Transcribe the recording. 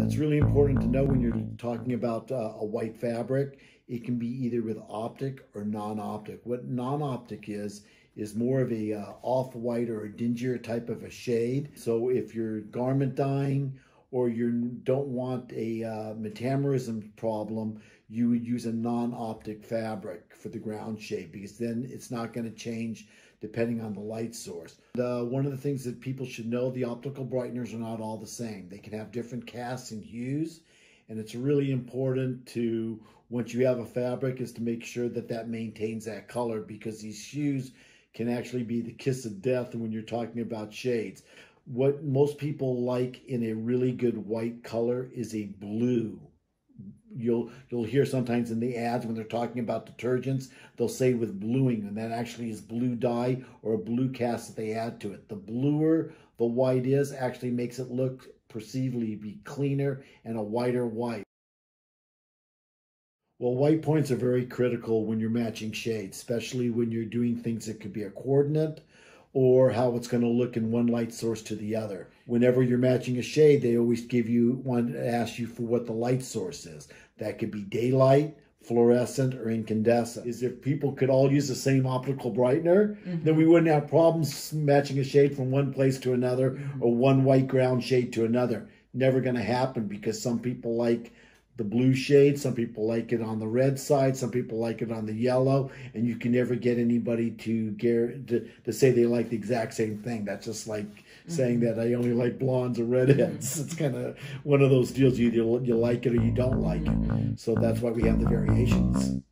It's really important to know when you're talking about a white fabric, it can be either with optic or non-optic. What non-optic is more of a off-white or a dingier type of a shade. So if you're garment dyeing or you don't want a metamerism problem, you would use a non-optic fabric for the ground shade, because then it's not going to change depending on the light source. One of the things that people should know, the optical brighteners are not all the same. They can have different casts and hues, and it's really important to, once you have a fabric, is to make sure that that maintains that color, because these hues can actually be the kiss of death when you're talking about shades. What most people like in a really good white color is a blue. You'll hear sometimes in the ads when they're talking about detergents, they'll say with bluing, and that actually is blue dye or a blue cast that they add to it. The bluer the white is, actually makes it look perceivably be cleaner and a whiter white. Well, white points are very critical when you're matching shades, especially when you're doing things that could be a coordinate or how it's going to look in one light source to the other. Whenever you're matching a shade, they always give you one to ask you for what the light source is. That could be daylight, fluorescent, or incandescent. Is if people could all use the same optical brightener, then we wouldn't have problems matching a shade from one place to another or one white ground shade to another. Never going to happen, because some people like the blue shade, some people like it on the red side, some people like it on the yellow, and you can never get anybody to say they like the exact same thing. That's just like saying that I only like blondes or redheads. It's kind of one of those deals. Either you like it or you don't like it. So that's why we have the variations.